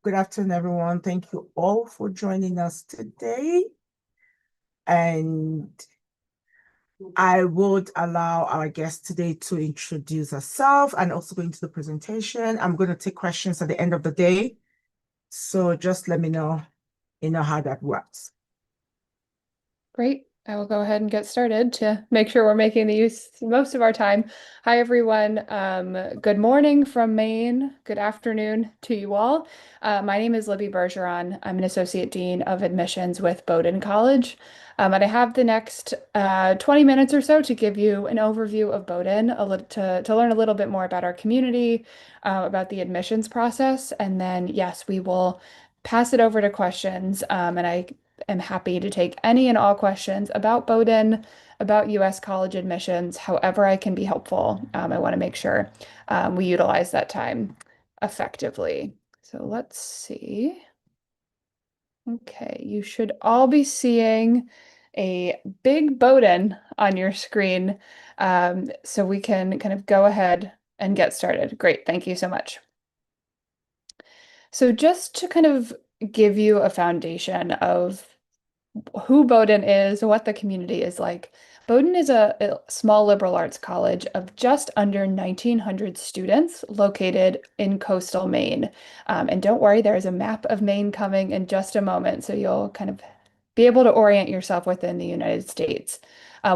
Good afternoon, everyone. Thank you all for joining us today. And I would allow our guest today to introduce herself and also go into the presentation. I'm going to take questions at the end of the day. So just let me know, how that works. Great. I will go ahead and get started to make sure we're making the most of our time. Hi, everyone. Good morning from Maine. Good afternoon to you all. My name is Libby Bergeron. I'm an Associate Dean of Admissions with Bowdoin College. And I have the next 20 minutes or so to give you an overview of Bowdoin, to learn a little bit more about our community, about the admissions process. And then, yes, we will pass it over to questions. And I am happy to take any and all questions about Bowdoin, about US college admissions, however I can be helpful. I want to make sure we utilize that time effectively. So let's see. Okay, you should all be seeing a big Bowdoin on your screen. So we can kind of go ahead and get started. Great, thank you so much. So just to kind of give you a foundation of who Bowdoin is, what the community is like. Bowdoin is a small liberal arts college of just under 1,900 students located in coastal Maine. And don't worry, there is a map of Maine coming in just a moment, so you'll kind of be able to orient yourself within the United States.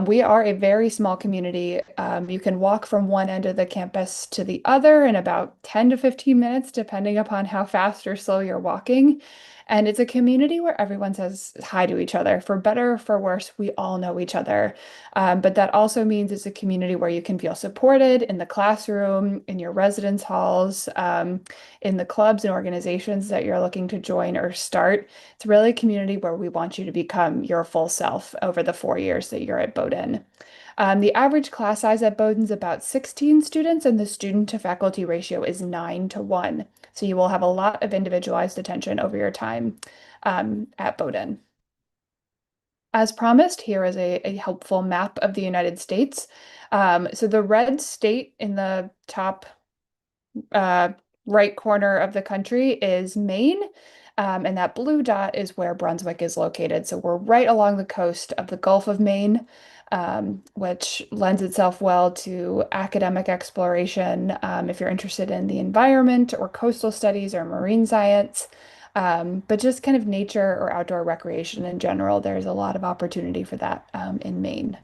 We are a very small community. You can walk from one end of the campus to the other in about 10 to 15 minutes, depending upon how fast or slow you're walking. And it's a community where everyone says hi to each other. For better or for worse, we all know each other. But that also means it's a community where you can feel supported in the classroom, in your residence halls, in the clubs and organizations that you're looking to join or start. It's really a community where we want you to become your full self over the 4 years that you're at Bowdoin. The average class size at Bowdoin is about 16 students, and the student to faculty ratio is 9 to 1. So you will have a lot of individualized attention over your time at Bowdoin. As promised, here is a helpful map of the United States. So the red state in the top uh, right corner of the country is Maine. And that blue dot is where Brunswick is located. So we're right along the coast of the Gulf of Maine, which lends itself well to academic exploration if you're interested in the environment or coastal studies or marine science. But just kind of nature or outdoor recreation in general, there's a lot of opportunity for that in Maine.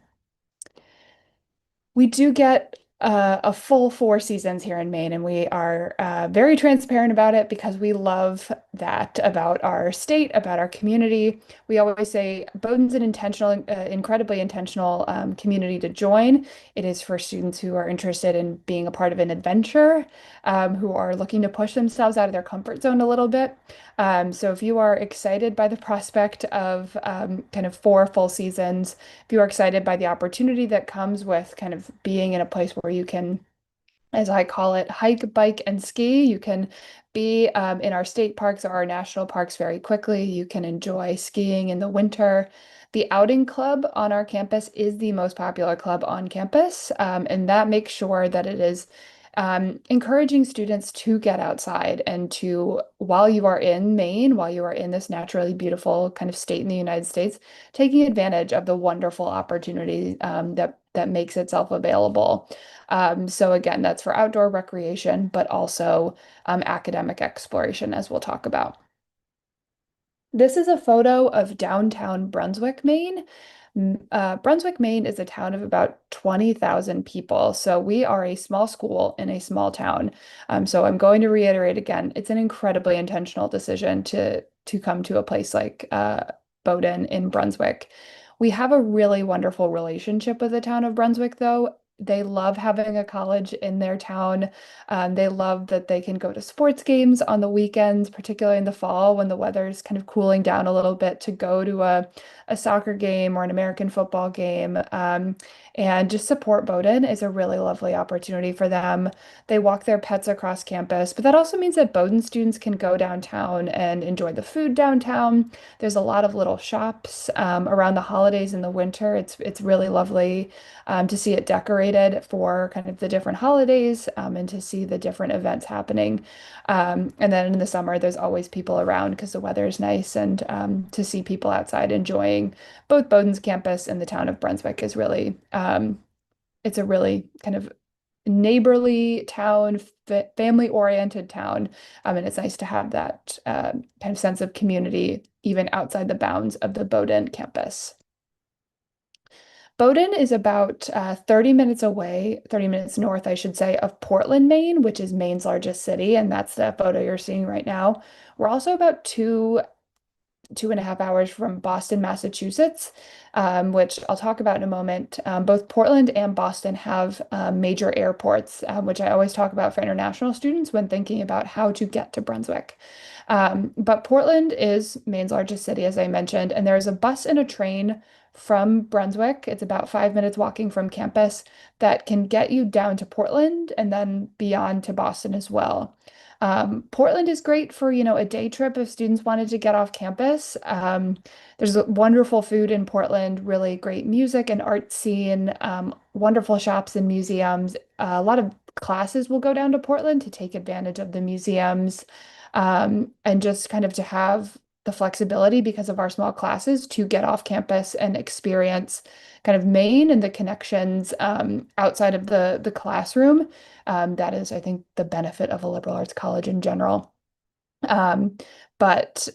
We do get a full 4 seasons here in Maine, and we are very transparent about it because we love that about our state, about our community. We always say Bowdoin's an intentional, incredibly intentional community to join. It is for students who are interested in being a part of an adventure, who are looking to push themselves out of their comfort zone a little bit. So if you are excited by the prospect of kind of 4 full seasons, if you are excited by the opportunity that comes with kind of being in a place where you can, as I call it, hike, bike, and ski. You can be in our state parks or our national parks very quickly. You can enjoy skiing in the winter. The outing club on our campus is the most popular club on campus, and that makes sure that it is encouraging students to get outside and to, while you are in Maine, while you are in this naturally beautiful kind of state in the United States, taking advantage of the wonderful opportunity that makes itself available. So again, that's for outdoor recreation, but also academic exploration, as we'll talk about. This is a photo of downtown Brunswick, Maine. Brunswick, Maine is a town of about 20,000 people. So we are a small school in a small town. So I'm going to reiterate again, it's an incredibly intentional decision to come to a place like Bowdoin in Brunswick. We have a really wonderful relationship with the town of Brunswick, though. They love having a college in their town. They love that they can go to sports games on the weekends, particularly in the fall when the weather's kind of cooling down a little bit, to go to a soccer game or an American football game. and just support Bowdoin is a really lovely opportunity for them. They walk their pets across campus, but that also means that Bowdoin students can go downtown and enjoy the food downtown. There's a lot of little shops around the holidays in the winter. It's really lovely to see it decorated for kind of the different holidays and to see the different events happening. And then in the summer, there's always people around because the weather is nice, and to see people outside enjoying both Bowdoin's campus and the town of Brunswick is really it's a really kind of neighborly town, family-oriented town, and it's nice to have that kind of sense of community even outside the bounds of the Bowdoin campus. Bowdoin is about 30 minutes away, 30 minutes north, I should say, of Portland, Maine, which is Maine's largest city, and that's the photo you're seeing right now. We're also about 2.5 hours from Boston, Massachusetts, which I'll talk about in a moment. Both Portland and Boston have major airports, which I always talk about for international students when thinking about how to get to Brunswick. But Portland is Maine's largest city, as I mentioned, and there's a bus and a train from Brunswick. It's about 5 minutes walking from campus that can get you down to Portland and then beyond to Boston as well. Portland is great for, a day trip if students wanted to get off campus. There's wonderful food in Portland, really great music and art scene, wonderful shops and museums. A lot of classes will go down to Portland to take advantage of the museums, and just kind of to have the flexibility because of our small classes to get off campus and experience kind of Maine and the connections outside of the classroom. That is, I think, the benefit of a liberal arts college in general. Um, but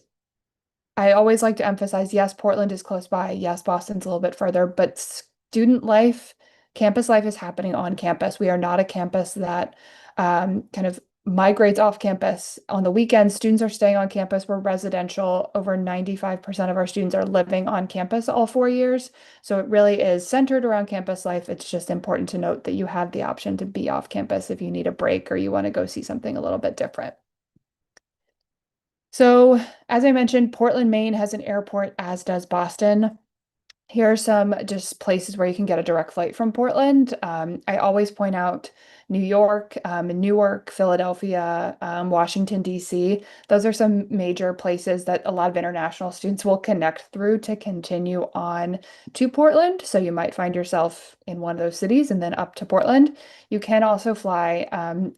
I always like to emphasize, yes, Portland is close by. Yes, Boston's a little bit further, but student life, campus life is happening on campus. We are not a campus that kind of migrates off campus. On the weekends, students are staying on campus. We're residential. Over 95% of our students are living on campus all 4 years. So it really is centered around campus life. It's just important to note that you have the option to be off campus if you need a break or you want to go see something a little bit different. So, as I mentioned, Portland, Maine has an airport, as does Boston. Here are some just places where you can get a direct flight from Portland. I always point out New York, Newark, Philadelphia, Washington, D.C. Those are some major places that a lot of international students will connect through to continue on to Portland. So you might find yourself in one of those cities and then up to Portland. You can also fly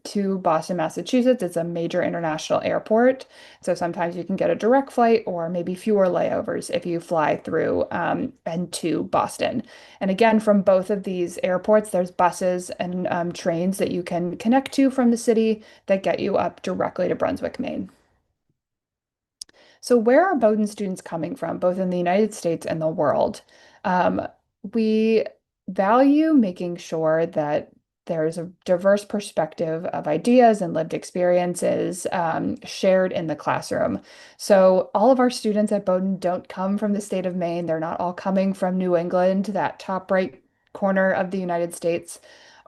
to Boston, Massachusetts. It's a major international airport. So sometimes you can get a direct flight or maybe fewer layovers if you fly through and to Boston. And again, from both of these airports, there's buses and trains that you can connect to from the city that get you up directly to Brunswick, Maine. So where are Bowdoin students coming from, both in the United States and the world? Um, we value making sure that there's a diverse perspective of ideas and lived experiences shared in the classroom. So all of our students at Bowdoin don't come from the state of Maine. They're not all coming from New England, that top right corner of the United States.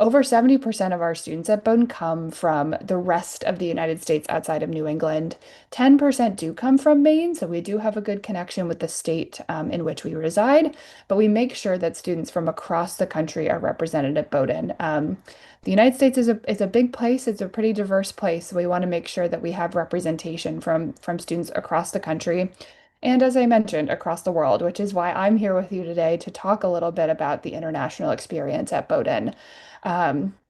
Over 70% of our students at Bowdoin come from the rest of the United States outside of New England. 10% do come from Maine, so we do have a good connection with the state in which we reside, but we make sure that students from across the country are represented at Bowdoin. The United States is a big place. It's a pretty diverse place, so we want to make sure that we have representation from students across the country. And as I mentioned, across the world, which is why I'm here with you today to talk a little bit about the international experience at Bowdoin.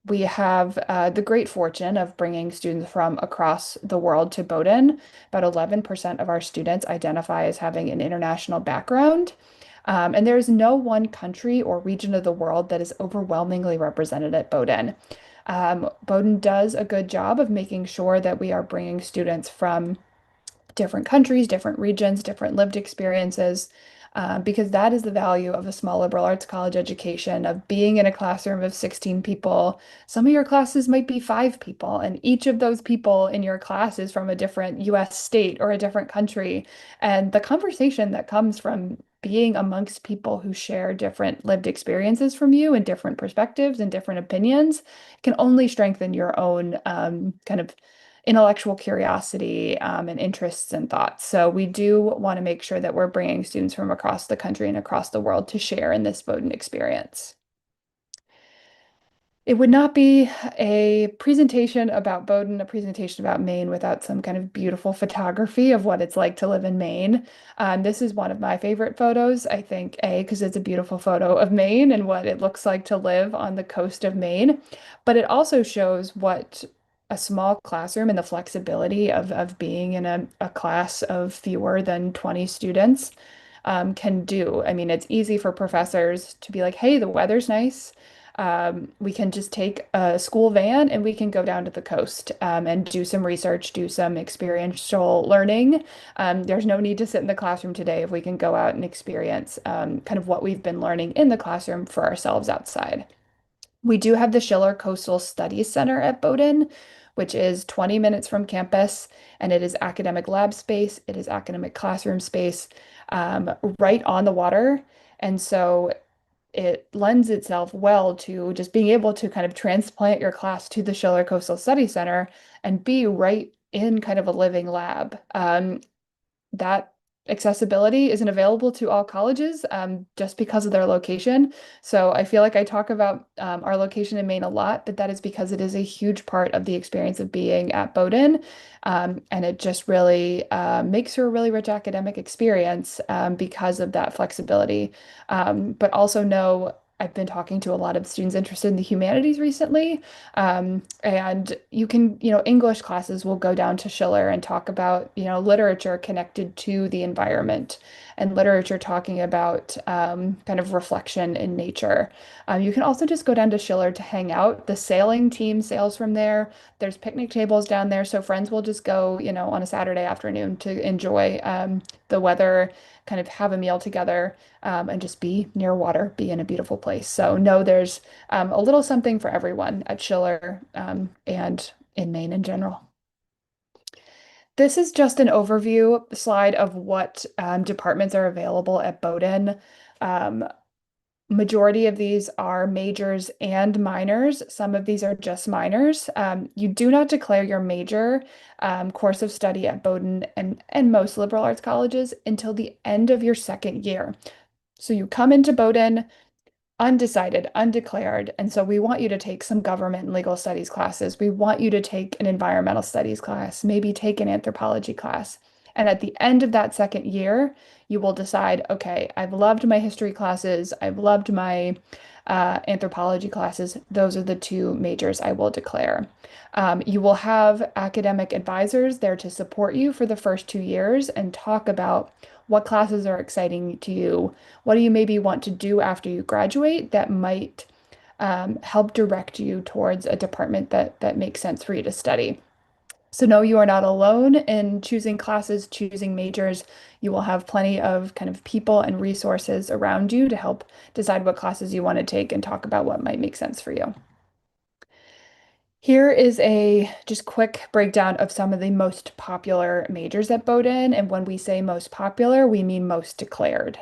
We have the great fortune of bringing students from across the world to Bowdoin. About 11% of our students identify as having an international background. And there is no one country or region of the world that is overwhelmingly represented at Bowdoin. Bowdoin does a good job of making sure that we are bringing students from different countries, different regions, different lived experiences, because that is the value of a small liberal arts college education, of being in a classroom of 16 people. Some of your classes might be 5 people, and each of those people in your class is from a different US state or a different country. And the conversation that comes from being amongst people who share different lived experiences from you and different perspectives and different opinions can only strengthen your own kind of intellectual curiosity and interests and thoughts. So we do want to make sure that we're bringing students from across the country and across the world to share in this Bowdoin experience. It would not be a presentation about Bowdoin, a presentation about Maine without some kind of beautiful photography of what it's like to live in Maine. This is one of my favorite photos, I think, A, because it's a beautiful photo of Maine and what it looks like to live on the coast of Maine. But it also shows what a small classroom and the flexibility of being in a class of fewer than 20 students can do. I mean, it's easy for professors to be like, hey, the weather's nice. We can just take a school van and we can go down to the coast and do some research, do some experiential learning. There's no need to sit in the classroom today if we can go out and experience kind of what we've been learning in the classroom for ourselves outside. We do have the Schiller Coastal Studies Center at Bowdoin, which is 20 minutes from campus, and it is academic lab space, it is academic classroom space, right on the water. And so it lends itself well to just being able to kind of transplant your class to the Schiller Coastal Study Center and be right in kind of a living lab. That accessibility isn't available to all colleges just because of their location. So I feel like I talk about our location in Maine a lot, but that is because it is a huge part of the experience of being at Bowdoin. And it just really makes for a really rich academic experience because of that flexibility. But also know I've been talking to a lot of students interested in the humanities recently. And you can, English classes will go down to Schiller and talk about, literature connected to the environment and literature talking about kind of reflection in nature. You can also just go down to Schiller to hang out. The sailing team sails from there. There's picnic tables down there, so friends will just go, on a Saturday afternoon to enjoy the weather, kind of have a meal together, and just be near water, be in a beautiful place. So no, there's a little something for everyone at Schiller and in Maine in general. This is just an overview slide of what departments are available at Bowdoin. Um, Majority of these are majors and minors. Some of these are just minors. You do not declare your major course of study at Bowdoin and most liberal arts colleges until the end of your second year. So you come into Bowdoin undecided, undeclared. And so we want you to take some government and legal studies classes. We want you to take an environmental studies class, maybe take an anthropology class. And at the end of that second year, you will decide, okay, I've loved my history classes, I've loved my anthropology classes. Those are the two majors I will declare. You will have academic advisors there to support you for the first 2 years and talk about what classes are exciting to you. What do you maybe want to do after you graduate that might help direct you towards a department that makes sense for you to study? So no, you are not alone in choosing classes, choosing majors. You will have plenty of kind of people and resources around you to help decide what classes you want to take and talk about what might make sense for you. Here is a just quick breakdown of some of the most popular majors at Bowdoin. And when we say most popular, we mean most declared.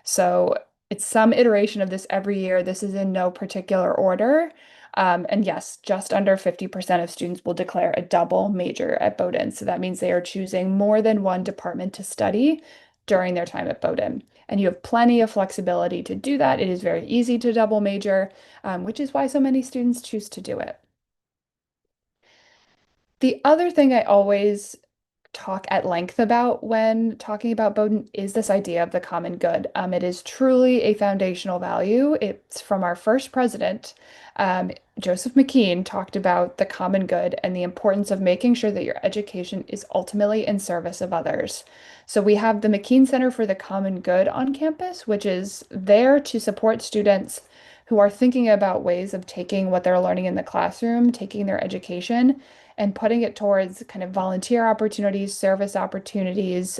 So it's some iteration of this every year. This is in no particular order. And yes, just under 50% of students will declare a double major at Bowdoin. So that means they are choosing more than one department to study during their time at Bowdoin. And you have plenty of flexibility to do that. It is very easy to double major, which is why so many students choose to do it. The other thing I always talk at length about when talking about Bowdoin is this idea of the common good. It is truly a foundational value. It's from our first president, Joseph McKean, talked about the common good and the importance of making sure that your education is ultimately in service of others. So we have the McKean Center for the Common Good on campus, which is there to support students who are thinking about ways of taking what they're learning in the classroom, taking their education, and putting it towards kind of volunteer opportunities, service opportunities,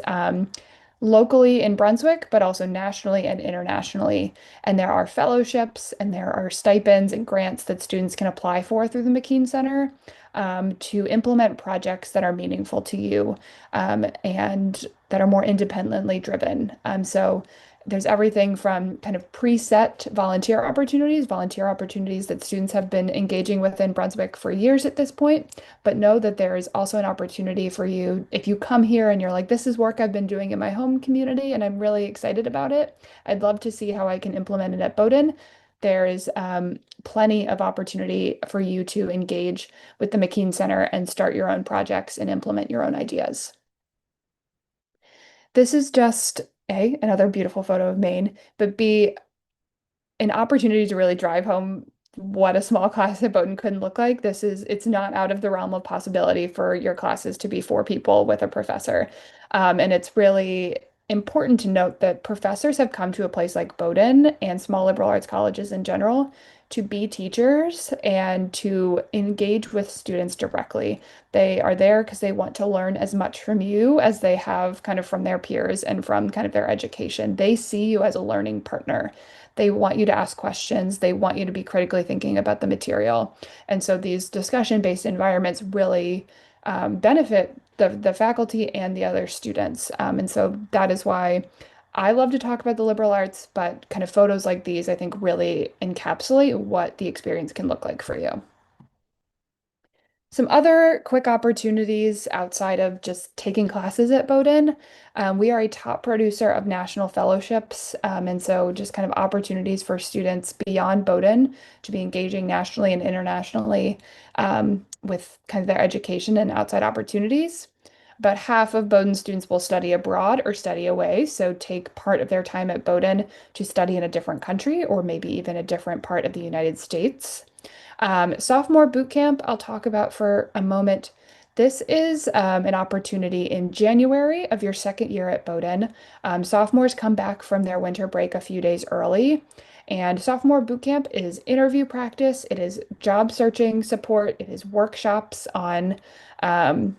locally in Brunswick, but also nationally and internationally. And there are fellowships and there are stipends and grants that students can apply for through the McKean Center to implement projects that are meaningful to you and that are more independently driven. So there's everything from kind of preset volunteer opportunities that students have been engaging with in Brunswick for years at this point, but know that there is also an opportunity for you if you come here and you're like, this is work I've been doing in my home community and I'm really excited about it. I'd love to see how I can implement it at Bowdoin. there's plenty of opportunity for you to engage with the McKean Center and start your own projects and implement your own ideas. This is just A, another beautiful photo of Maine, but B, an opportunity to really drive home what a small class at Bowdoin couldn't look like. It's not out of the realm of possibility for your classes to be four people with a professor. And it's really important to note that professors have come to a place like Bowdoin and small liberal arts colleges in general to be teachers and to engage with students directly. They are there because they want to learn as much from you as they have kind of from their peers and from kind of their education. They see you as a learning partner. They want you to ask questions. They want you to be critically thinking about the material. And so these discussion-based environments really benefit the faculty and the other students. And so that is why I love to talk about the liberal arts, but kind of photos like these, I think, really encapsulate what the experience can look like for you. Some other quick opportunities outside of just taking classes at Bowdoin. We are a top producer of national fellowships, and so just kind of opportunities for students beyond Bowdoin to be engaging nationally and internationally with kind of their education and outside opportunities. About half of Bowdoin students will study abroad or study away, so take part of their time at Bowdoin to study in a different country or maybe even a different part of the United States. Sophomore boot camp, I'll talk about for a moment. This is an opportunity in January of your second year at Bowdoin. Sophomores come back from their winter break a few days early. And sophomore boot camp is interview practice, it is job searching support, it is workshops on um,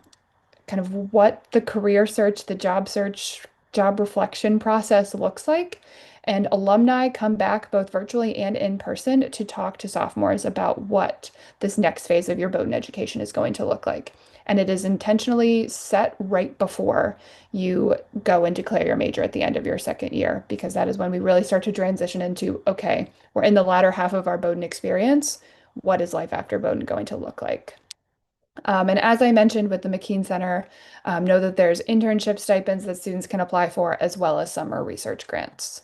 kind of what the career search, the job search, job reflection process looks like. And alumni come back both virtually and in person to talk to sophomores about what this next phase of your Bowdoin education is going to look like. And it is intentionally set right before you go and declare your major at the end of your second year, because that is when we really start to transition into, okay, we're in the latter half of our Bowdoin experience. What is life after Bowdoin going to look like? And as I mentioned with the McKean Center, know that there's internship stipends that students can apply for, as well as summer research grants.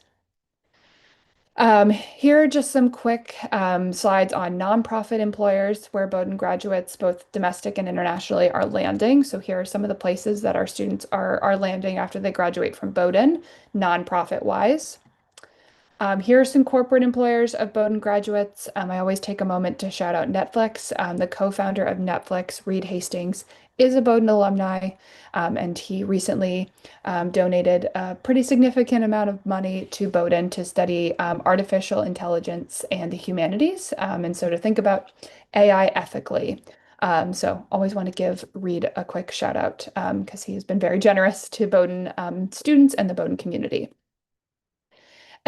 Here are just some quick slides on nonprofit employers where Bowdoin graduates, both domestic and internationally, are landing. So here are some of the places that our students are landing after they graduate from Bowdoin, nonprofit wise. Here are some corporate employers of Bowdoin graduates. I always take a moment to shout out Netflix. The co-founder of Netflix, Reed Hastings, is a Bowdoin alumni, and he recently donated a pretty significant amount of money to Bowdoin to study artificial intelligence and the humanities, and so to think about AI ethically. So always want to give Reed a quick shout out because he has been very generous to Bowdoin students and the Bowdoin community.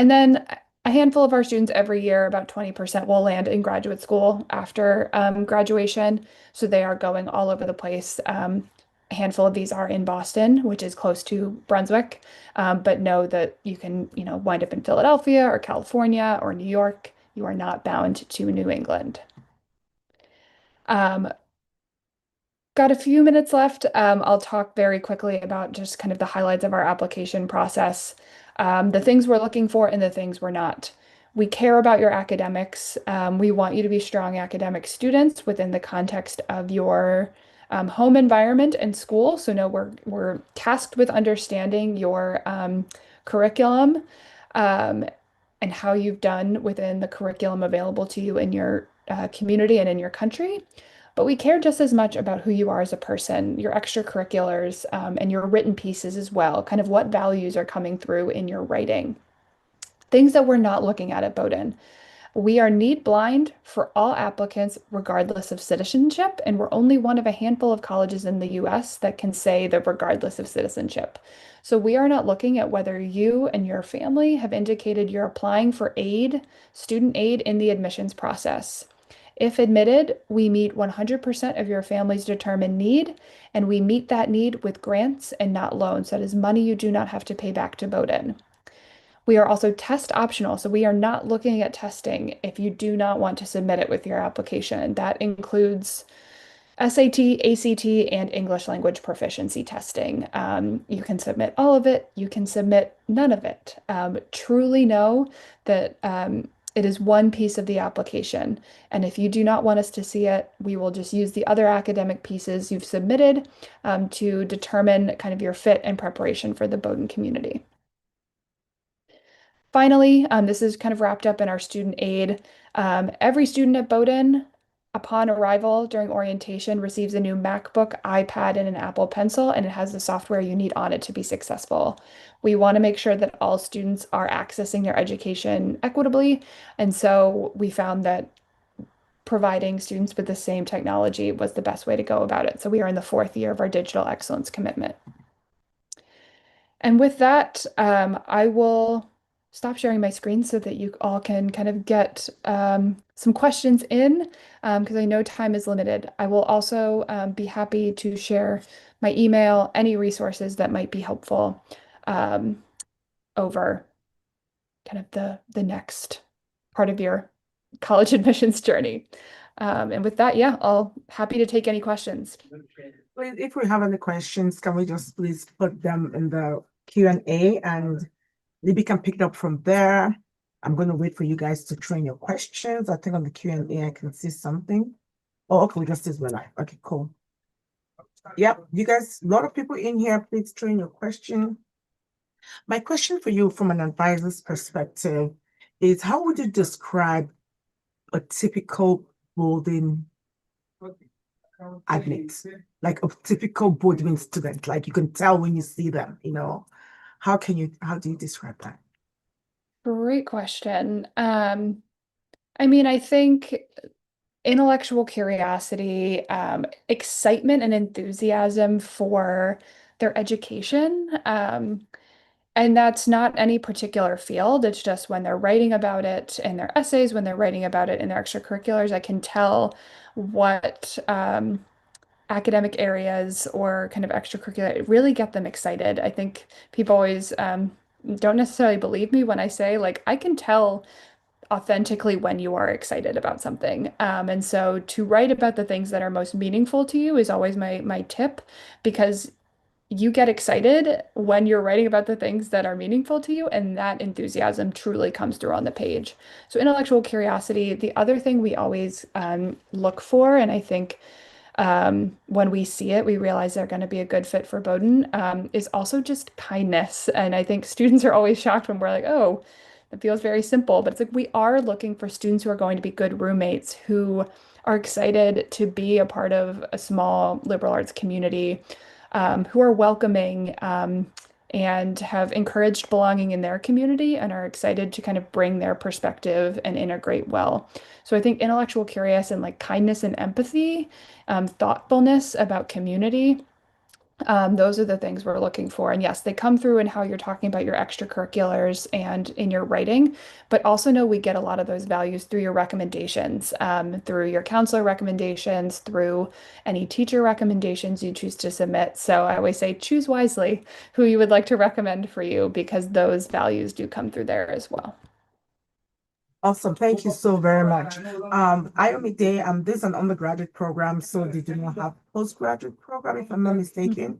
And then a handful of our students every year, about 20%, will land in graduate school after graduation. So they are going all over the place. A handful of these are in Boston, which is close to Brunswick, but know that you can, wind up in Philadelphia or California or New York. You are not bound to New England. Um, Got a few minutes left. I'll talk very quickly about just kind of the highlights of our application process, the things we're looking for and the things we're not. We care about your academics. We want you to be strong academic students within the context of your home environment and school. So no, we're tasked with understanding your curriculum um, and how you've done within the curriculum available to you in your community and in your country. But we care just as much about who you are as a person, your extracurriculars, and your written pieces as well, kind of what values are coming through in your writing. Things that we're not looking at Bowdoin. We are need blind for all applicants, regardless of citizenship, and we're only one of a handful of colleges in the US that can say that regardless of citizenship. So we are not looking at whether you and your family have indicated you're applying for aid, student aid in the admissions process. If admitted, we meet 100% of your family's determined need, and we meet that need with grants and not loans. That is money you do not have to pay back to Bowdoin. We are also test optional, so we are not looking at testing if you do not want to submit it with your application. That includes SAT, ACT, and English language proficiency testing. You can submit all of it, you can submit none of it. Truly know that It is one piece of the application. And if you do not want us to see it, we will just use the other academic pieces you've submitted to determine kind of your fit and preparation for the Bowdoin community. Finally, this is kind of wrapped up in our student aid. Every student at Bowdoin, upon arrival during orientation, receives a new MacBook, iPad, and an Apple Pencil, and it has the software you need on it to be successful. We want to make sure that all students are accessing their education equitably, and so we found that providing students with the same technology was the best way to go about it. So we are in the fourth year of our digital excellence commitment. And with that, I will stop sharing my screen so that you all can kind of get some questions in because I know time is limited. I will also be happy to share my email, any resources that might be helpful um, over kind of the next part of your college admissions journey. And with that, yeah, I'll happy to take any questions. Well, if we have any questions, can we just please put them in the Q&A and Libby can pick it up from there. I'm going to wait for you guys to train your questions. I think on the Q&A, I can see something. Oh, okay, we just is live. Okay, cool. Yep, you guys, a lot of people in here, please train your question. My question for you from an advisor's perspective is how would you describe a typical Bowdoin admit? Like a typical Bowdoin student, like you can tell when you see them, how do you describe that? Great question. I mean, I think intellectual curiosity, excitement and enthusiasm for their education. And that's not any particular field. It's just when they're writing about it in their essays, when they're writing about it in their extracurriculars, I can tell what academic areas or kind of extracurricular really get them excited. I think people always don't necessarily believe me when I say, like, I can tell authentically when you are excited about something. And so to write about the things that are most meaningful to you is always my tip because you get excited when you're writing about the things that are meaningful to you, and that enthusiasm truly comes through on the page. So intellectual curiosity, the other thing we always look for, and I think when we see it, we realize they're going to be a good fit for Bowdoin, is also just kindness. And I think students are always shocked when we're like, oh, it feels very simple, but it's like we are looking for students who are going to be good roommates, who are excited to be a part of a small liberal arts community, who are welcoming, and have encouraged belonging in their community and are excited to kind of bring their perspective and integrate well. So I think intellectual curiosity and like kindness and empathy, thoughtfulness about community. Those are the things we're looking for. And yes, they come through in how you're talking about your extracurriculars and in your writing, but also know we get a lot of those values through your recommendations, through your counselor recommendations, through any teacher recommendations you choose to submit. So I always say choose wisely who you would like to recommend for you because those values do come through there as well. Awesome. Thank you so very much. Day, this is an undergraduate program, so they do not have postgraduate program, if I'm not mistaken.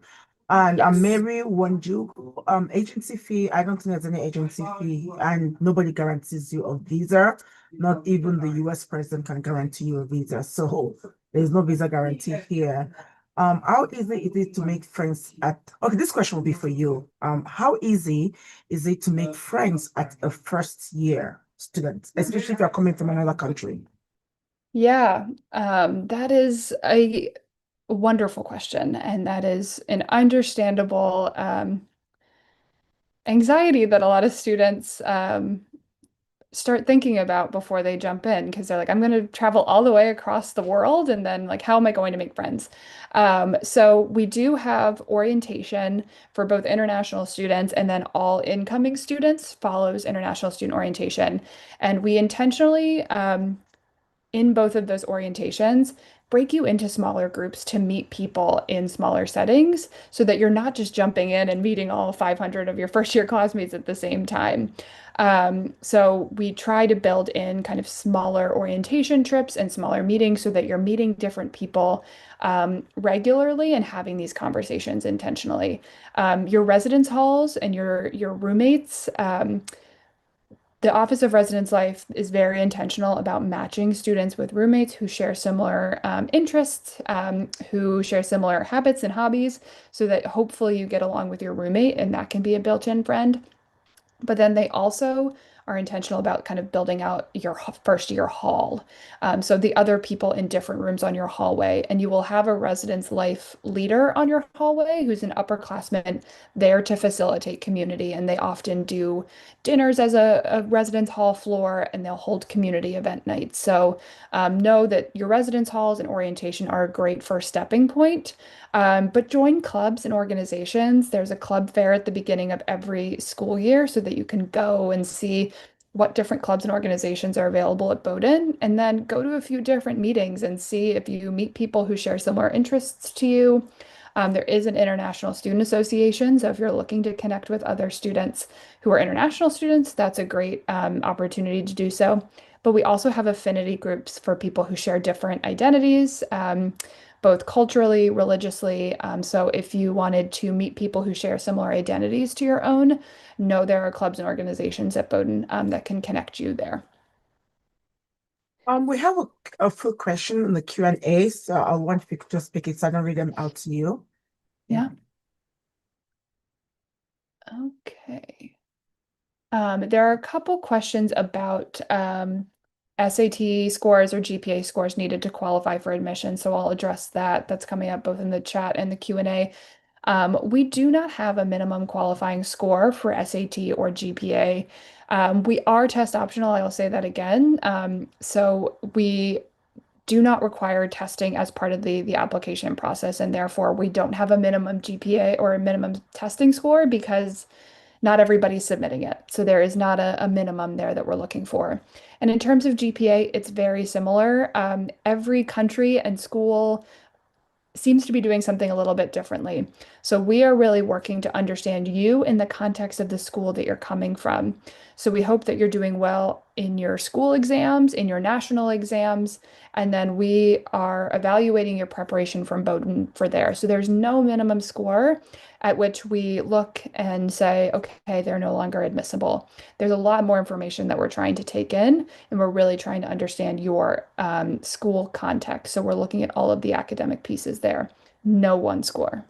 And Yes. Mary Wanjugu, agency fee, I don't think there's any agency fee, and nobody guarantees you a visa. Not even the US president can guarantee you a visa. So there's no visa guarantee here. How easy is it to make friends okay, this question will be for you. How easy is it to make friends at a first year student, especially if you're coming from another country? Yeah, that is a wonderful question, and that is an understandable anxiety that a lot of students start thinking about before they jump in because they're like, I'm going to travel all the way across the world, and then like, how am I going to make friends? So we do have orientation for both international students, and then all incoming students follows international student orientation, and we intentionally in both of those orientations, break you into smaller groups to meet people in smaller settings so that you're not just jumping in and meeting all 500 of your first year classmates at the same time. So we try to build in kind of smaller orientation trips and smaller meetings so that you're meeting different people regularly and having these conversations intentionally. Your residence halls and your roommates, The Office of Residence Life is very intentional about matching students with roommates who share similar interests, who share similar habits and hobbies, so that hopefully you get along with your roommate and that can be a built-in friend. But then they also are intentional about kind of building out your first year hall. So the other people in different rooms on your hallway, and you will have a residence life leader on your hallway who's an upperclassman there to facilitate community. And they often do dinners as a residence hall floor, and they'll hold community event nights. So know that your residence halls and orientation are a great first stepping point. But join clubs and organizations. There's a club fair at the beginning of every school year so that you can go and see what different clubs and organizations are available at Bowdoin, and then go to a few different meetings and see if you meet people who share similar interests to you. There is an international student association, so if you're looking to connect with other students who are international students, that's a great opportunity to do so. But we also have affinity groups for people who share different identities, both culturally, religiously. So if you wanted to meet people who share similar identities to your own, know there are clubs and organizations at Bowdoin that can connect you there. We have a full question in the Q&A, so I want you to just pick it so I don't read them out to you. Yeah. Yeah. Okay. There are a couple questions about SAT scores or GPA scores needed to qualify for admission, so I'll address that. That's coming up both in the chat and the Q&A. We do not have a minimum qualifying score for SAT or GPA. We are test optional, I will say that again. So we do not require testing as part of the application process, and therefore we don't have a minimum GPA or a minimum testing score because not everybody's submitting it. So there is not a minimum there that we're looking for. And in terms of GPA, it's very similar. Every country and school seems to be doing something a little bit differently. So we are really working to understand you in the context of the school that you're coming from. So we hope that you're doing well in your school exams, in your national exams, and then we are evaluating your preparation from Bowdoin for there. So there's no minimum score at which we look and say, okay, they're no longer admissible. There's a lot more information that we're trying to take in, and we're really trying to understand your school context. So we're looking at all of the academic pieces there. No one score.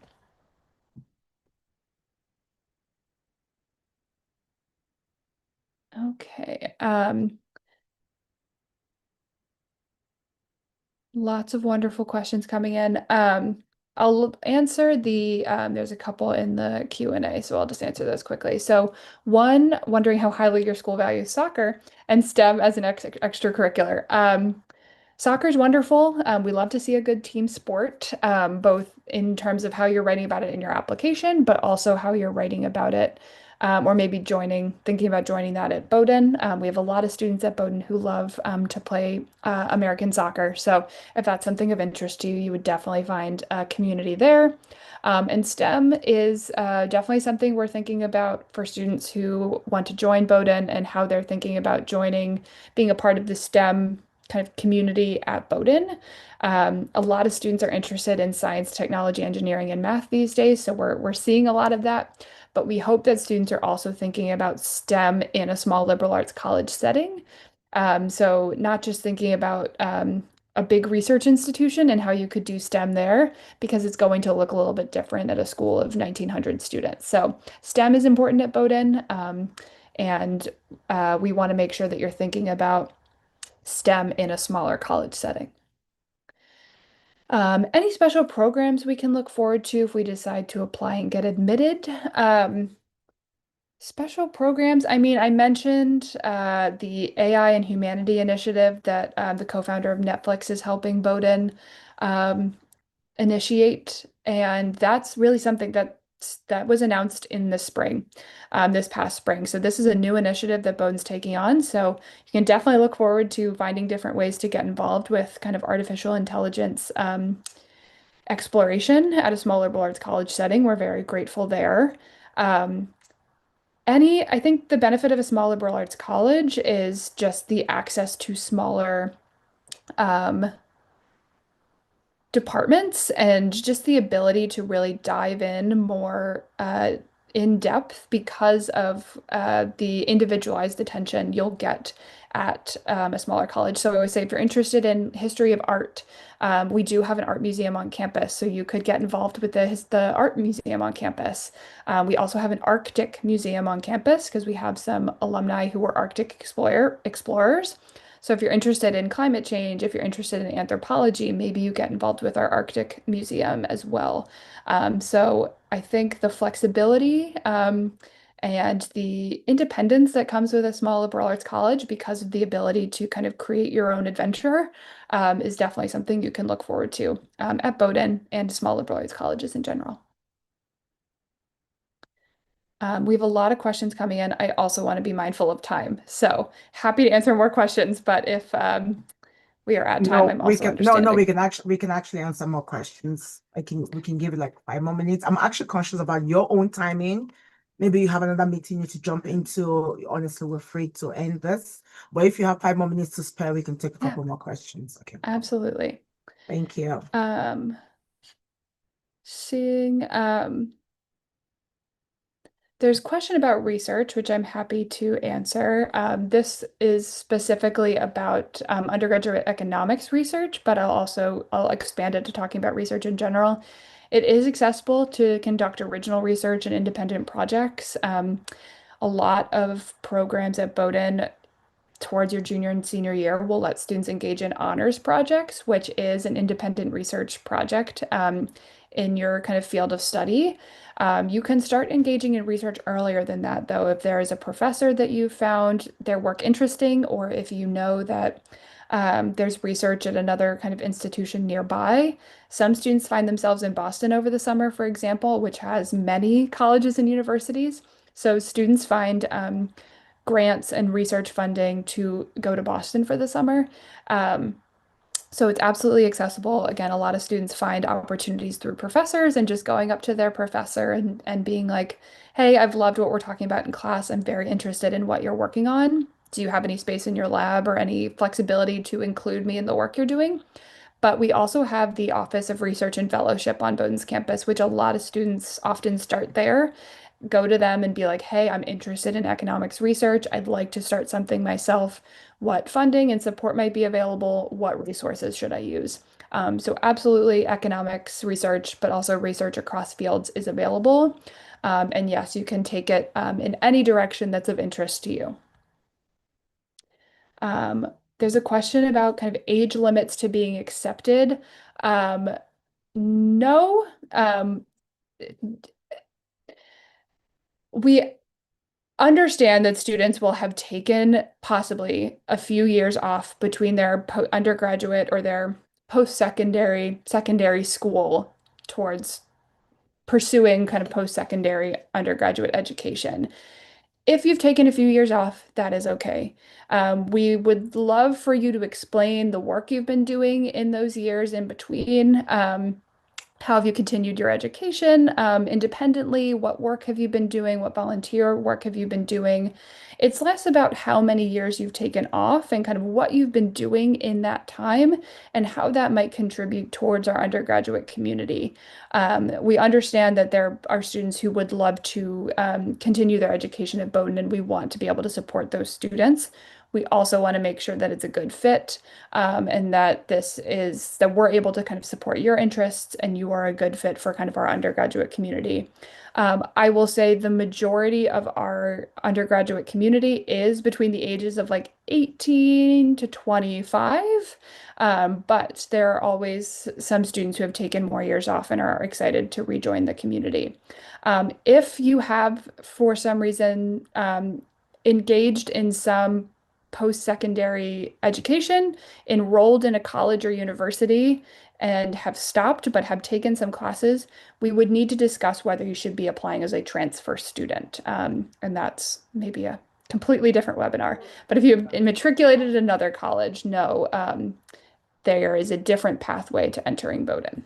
Okay. Lots of wonderful questions coming in. I'll answer there's a couple in the Q&A, so I'll just answer those quickly. So one, wondering how highly your school values soccer and STEM as an extracurricular. Soccer is wonderful. We love to see a good team sport, both in terms of how you're writing about it in your application, but also how you're writing about it, or maybe thinking about joining that at Bowdoin. We have a lot of students at Bowdoin who love to play American soccer. So if that's something of interest to you, you would definitely find a community there. And STEM is definitely something we're thinking about for students who want to join Bowdoin and how they're thinking about being a part of the STEM kind of community at Bowdoin. A lot of students are interested in science, technology, engineering, and math these days, so we're seeing a lot of that. But we hope that students are also thinking about STEM in a small liberal arts college setting. So not just thinking about a big research institution and how you could do STEM there, because it's going to look a little bit different at a school of 1,900 students. So STEM is important at Bowdoin, and we want to make sure that you're thinking about STEM in a smaller college setting. Any special programs we can look forward to if we decide to apply and get admitted? Special programs. I mean, I mentioned the AI and Humanity initiative that the co-founder of Netflix is helping Bowdoin um, initiate, and that's really something that was announced in the spring, this past spring. So this is a new initiative that Bowdoin's taking on. So you can definitely look forward to finding different ways to get involved with kind of artificial intelligence exploration at a small liberal arts college setting. We're very grateful there. Um, I think the benefit of a small liberal arts college is just the access to smaller um, departments and just the ability to really dive in more in depth because of the individualized attention you'll get at a smaller college. So I always say if you're interested in history of art, we do have an art museum on campus, so you could get involved with the art museum on campus. We also have an Arctic museum on campus because we have some alumni who were Arctic explorers. So if you're interested in climate change, if you're interested in anthropology, maybe you get involved with our Arctic Museum as well. So I think the flexibility and the independence that comes with a small liberal arts college because of the ability to kind of create your own adventure is definitely something you can look forward to at Bowdoin and small liberal arts colleges in general. We have a lot of questions coming in. I also want to be mindful of time. So happy to answer more questions, but if we are at time, No, I'm we also can no, understanding. we can actually answer more questions. We can give it like 5 more minutes. I'm actually conscious about your own timing. Maybe you have another meeting you need to jump into. Honestly, we're free to end this. But if you have 5 more minutes to spare, we can take a Yeah, couple more questions. Okay. absolutely. Thank you. Um, seeing There's a question about research, which I'm happy to answer. This is specifically about undergraduate economics research, but I'll expand it to talking about research in general. It is accessible to conduct original research and independent projects. A lot of programs at Bowdoin towards your junior and senior year will let students engage in honors projects, which is an independent research project in your kind of field of study. You can start engaging in research earlier than that, though, if there is a professor that you found their work interesting, or if you know that there's research at another kind of institution nearby. Some students find themselves in Boston over the summer, for example, which has many colleges and universities. So students find grants and research funding to go to Boston for the summer. Um, so it's absolutely accessible. Again, a lot of students find opportunities through professors and just going up to their professor and being like, hey, I've loved what we're talking about in class. I'm very interested in what you're working on. Do you have any space in your lab or any flexibility to include me in the work you're doing? But we also have the Office of Research and Fellowship on Bowdoin's campus, which a lot of students often start there, go to them and be like, hey, I'm interested in economics research. I'd like to start something myself. What funding and support might be available? What resources should I use? So absolutely economics research, but also research across fields is available. And yes, you can take it in any direction that's of interest to you. Um, there's a question about kind of age limits to being accepted. Um, no, we understand that students will have taken possibly a few years off between their undergraduate or their secondary school towards pursuing kind of post-secondary undergraduate education. If you've taken a few years off, that is okay. We would love for you to explain the work you've been doing in those years in between. How have you continued your education independently? What work have you been doing? What volunteer work have you been doing? It's less about how many years you've taken off and kind of what you've been doing in that time and how that might contribute towards our undergraduate community. We understand that there are students who would love to continue their education at Bowdoin, and we want to be able to support those students. We also want to make sure that it's a good fit and that that we're able to kind of support your interests and you are a good fit for kind of our undergraduate community. I will say the majority of our undergraduate community is between the ages of like 18 to 25. But there are always some students who have taken more years off and are excited to rejoin the community. If you have, for some reason, engaged in some post-secondary education, enrolled in a college or university, and have stopped but have taken some classes, we would need to discuss whether you should be applying as a transfer student. And that's maybe a completely different webinar. But if you've matriculated at another college, no, there is a different pathway to entering Bowdoin.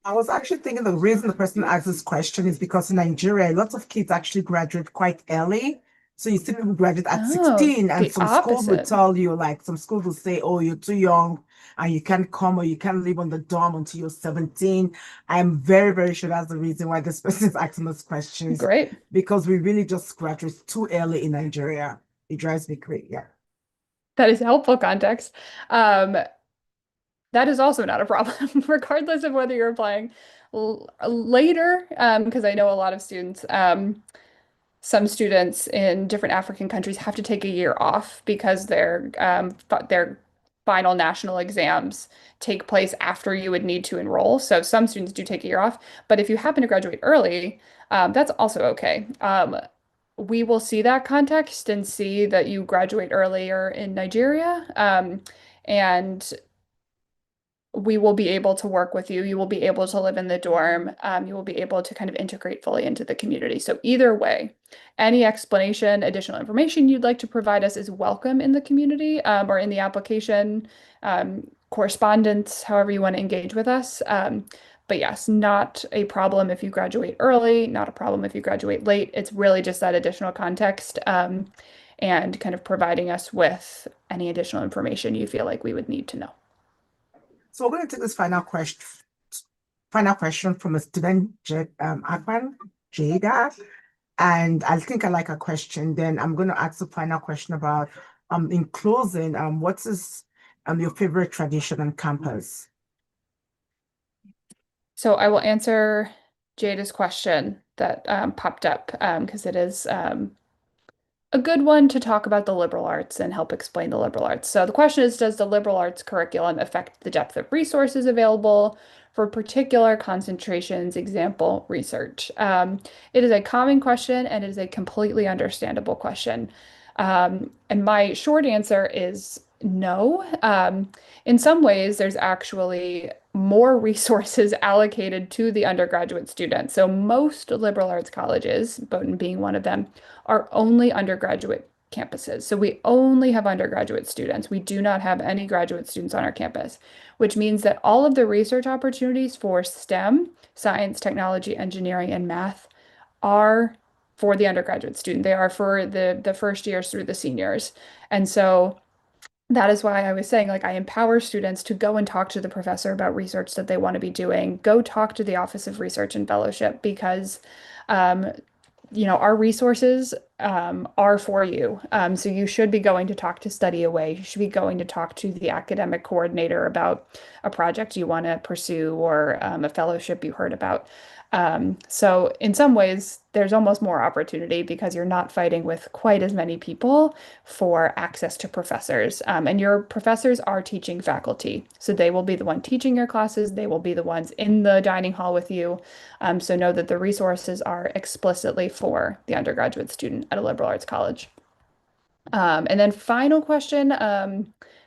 I was actually thinking the reason the person asked this question is because in Nigeria, lots of kids actually graduate quite early. So you see people graduate at Oh, 16, and the some schools would opposite. tell you, like some schools will say, oh, you're too young. and you can't come or you can't live on the dorm until you're 17. I'm very, very sure that's the reason why this person is asking those questions, Great. because we really just graduate too early in Nigeria. It drives me crazy. Yeah. That is helpful context. Um, that is also not a problem, regardless of whether you're applying later, because I know a lot of students, some students in different African countries have to take a year off because their final national exams take place after you would need to enroll. So some students do take a year off, but if you happen to graduate early, that's also okay. We will see that context and see that you graduate earlier in Nigeria, and we will be able to work with you. You will be able to live in the dorm. You will be able to kind of integrate fully into the community. So either way, any explanation, additional information you'd like to provide us is welcome in the community, or in the application, correspondence, however you want to engage with us. But yes, not a problem if you graduate early, not a problem if you graduate late. It's really just that additional context, and kind of providing us with any additional information you feel like we would need to know. So we're going to take this final question from a student, Akpan, Jada. And I think I like a question. Then I'm going to ask the final question about, in closing, what is your favorite tradition on campus? So I will answer Jada's question that popped up, because it is a good one to talk about the liberal arts and help explain the liberal arts. So the question is, does the liberal arts curriculum affect the depth of resources available for particular concentrations, example, research? It is a common question and it is a completely understandable question. And my short answer is no. In some ways, there's actually more resources allocated to the undergraduate students. So most liberal arts colleges, Bowdoin being one of them, are only undergraduate campuses. So we only have undergraduate students. We do not have any graduate students on our campus, which means that all of the research opportunities for STEM, science, technology, engineering, and math, are for the undergraduate student. They are for the first years through the seniors. And so that is why I was saying, like, I empower students to go and talk to the professor about research that they want to be doing. Go talk to the Office of Research and Fellowship because um, our resources are for you. So you should be going to talk to Study Away. You should be going to talk to the academic coordinator about a project you want to pursue or a fellowship you heard about. So in some ways, there's almost more opportunity because you're not fighting with quite as many people for access to professors. And your professors are teaching faculty. So they will be the one teaching your classes. They will be the ones in the dining hall with you. So know that the resources are explicitly for the undergraduate student at a liberal arts college. And then final question,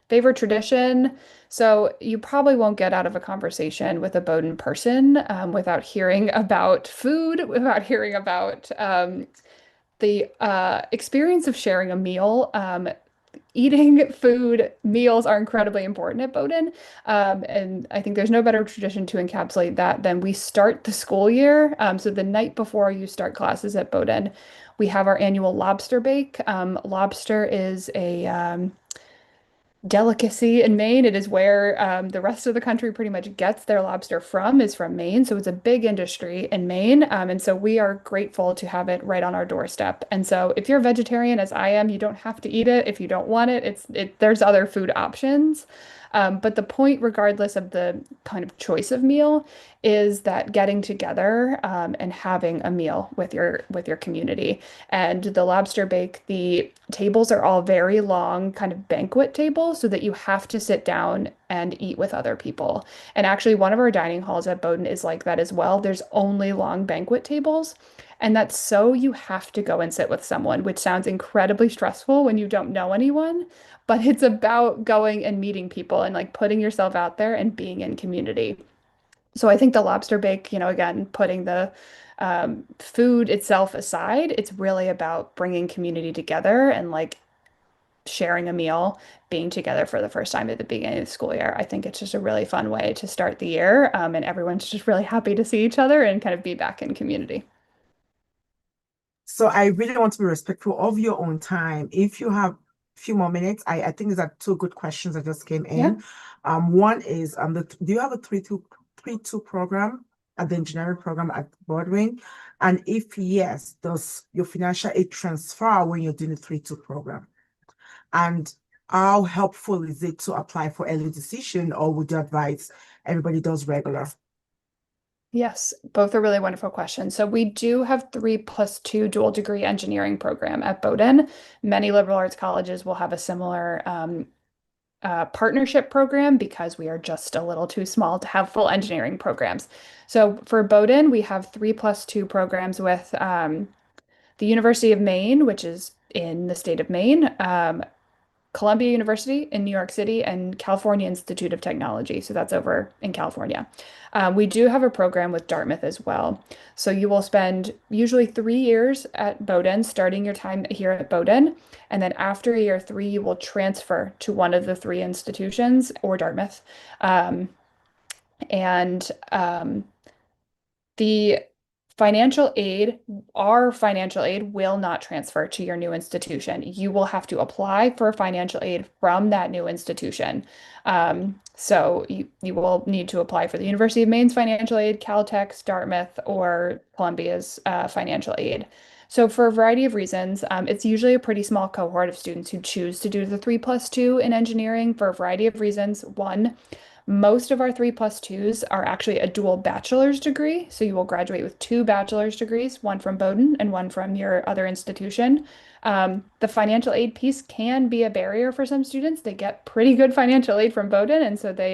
favorite tradition. So you probably won't get out of a conversation with a Bowdoin person without hearing about food, without hearing about the experience of sharing a meal. Eating food, meals are incredibly important at Bowdoin. And I think there's no better tradition to encapsulate that than we start the school year. So the night before you start classes at Bowdoin, we have our annual lobster bake. Lobster is a delicacy in Maine. It is where the rest of the country pretty much gets their lobster from, is from Maine. So it's a big industry in Maine. And so we are grateful to have it right on our doorstep. And so if you're a vegetarian, as I am, you don't have to eat it. If you don't want it, there's other food options. But the point, regardless of the kind of choice of meal, is that getting together and having a meal with your community. And the lobster bake, the tables are all very long, kind of banquet tables, so that you have to sit down and eat with other people. And actually, one of our dining halls at Bowdoin is like that as well. There's only long banquet tables. And that's so you have to go and sit with someone, which sounds incredibly stressful when you don't know anyone, but it's about going and meeting people and like putting yourself out there and being in community. So I think the lobster bake, again, putting the food itself aside, it's really about bringing community together and like sharing a meal, being together for the first time at the beginning of the school year. I think it's just a really fun way to start the year, and everyone's just really happy to see each other and kind of be back in community. So I really want to be respectful of your own time. If you have few more minutes. I think these are two good questions that just came Yeah. in. One is do you have a 3-2 program at the engineering program at Bowdoin? And if yes, does your financial aid transfer when you're doing a 3-2 program? And how helpful is it to apply for early decision, or would you advise everybody does regular? Yes, both are really wonderful questions. So we do have 3+2 dual degree engineering program at Bowdoin. Many liberal arts colleges will have a similar partnership program because we are just a little too small to have full engineering programs. So for Bowdoin, we have 3+2 programs with the University of Maine, which is in the state of Maine, Columbia University in New York City, and California Institute of Technology. So that's over in California. We do have a program with Dartmouth as well. So you will spend usually 3 years at Bowdoin, starting your time here at Bowdoin. And then after year three, you will transfer to one of the three institutions or Dartmouth. Um, and the financial aid, our financial aid will not transfer to your new institution. You will have to apply for financial aid from that new institution. So you will need to apply for the University of Maine's financial aid, Caltech's, Dartmouth, or Columbia's financial aid. So for a variety of reasons, it's usually a pretty small cohort of students who choose to do the 3+2 in engineering for a variety of reasons. One, most of our 3+2s are actually a dual bachelor's degree. So you will graduate with two bachelor's degrees, one from Bowdoin and one from your other institution. The financial aid piece can be a barrier for some students. They get pretty good financial aid from Bowdoin, and so they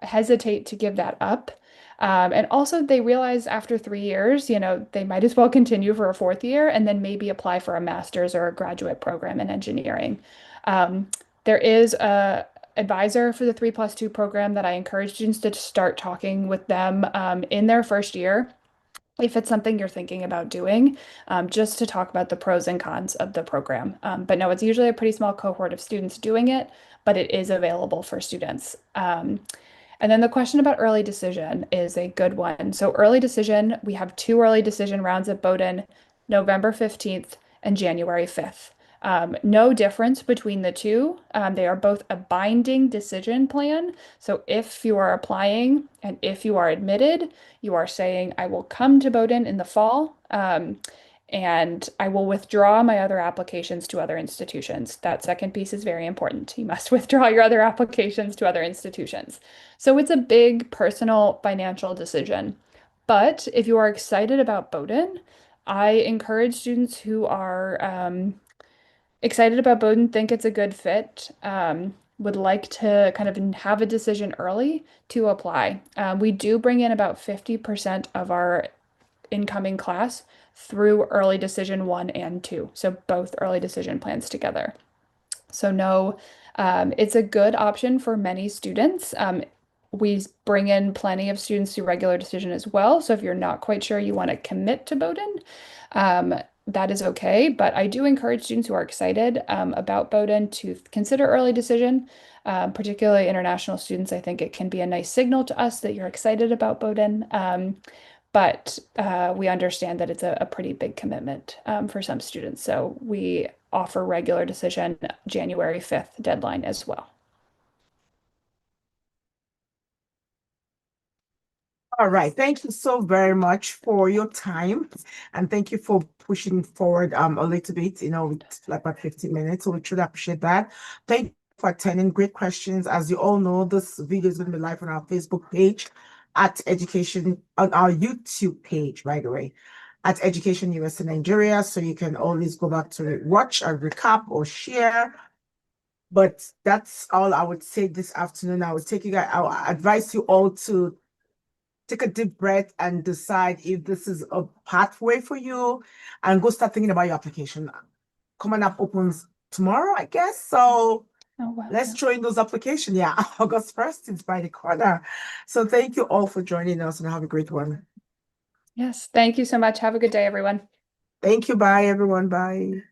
hesitate to give that up. And also, they realize after 3 years, they might as well continue for a fourth year and then maybe apply for a master's or a graduate program in engineering. Um, there is a advisor for the 3+2 program that I encourage students to start talking with them in their first year if it's something you're thinking about doing, just to talk about the pros and cons of the program. But no, it's usually a pretty small cohort of students doing it, but it is available for students. And then the question about early decision is a good one. So early decision, we have two early decision rounds at Bowdoin, November 15th and January 5th. No difference between the two. They are both a binding decision plan. So if you are applying and if you are admitted, you are saying, I will come to Bowdoin in the fall, and I will withdraw my other applications to other institutions. That second piece is very important. You must withdraw your other applications to other institutions. So it's a big personal financial decision. But if you are excited about Bowdoin, I encourage students who are excited about Bowdoin, think it's a good fit, would like to kind of have a decision early to apply. We do bring in about 50% of our incoming class through early decision one and two. So both early decision plans together. So no, it's a good option for many students. We bring in plenty of students through regular decision as well. So if you're not quite sure you want to commit to Bowdoin, um, that is okay. But I do encourage students who are excited about Bowdoin to consider early decision, particularly international students. I think it can be a nice signal to us that you're excited about Bowdoin. But we understand that it's a pretty big commitment for some students. So we offer regular decision January 5th deadline as well. All right. Thank you so very much for your time. And thank you for pushing forward a little bit, with like about 15 minutes. So we truly appreciate that. Thank you for attending. Great questions. As you all know, this video is going to be live on our Facebook page at Education, on our YouTube page, by the way, at Education USA Nigeria. So you can always go back to watch or recap or share. But that's all I would say this afternoon. I would advise you all to take a deep breath and decide if this is a pathway for you, and go start thinking about your application. Common App opens tomorrow, I guess. So Oh, wow. let's throw in those applications. Yeah, August 1st is by the corner. So thank you all for joining us, and have a great one. Yes. Thank you so much. Have a good day, everyone. Thank you. Bye, everyone. Bye.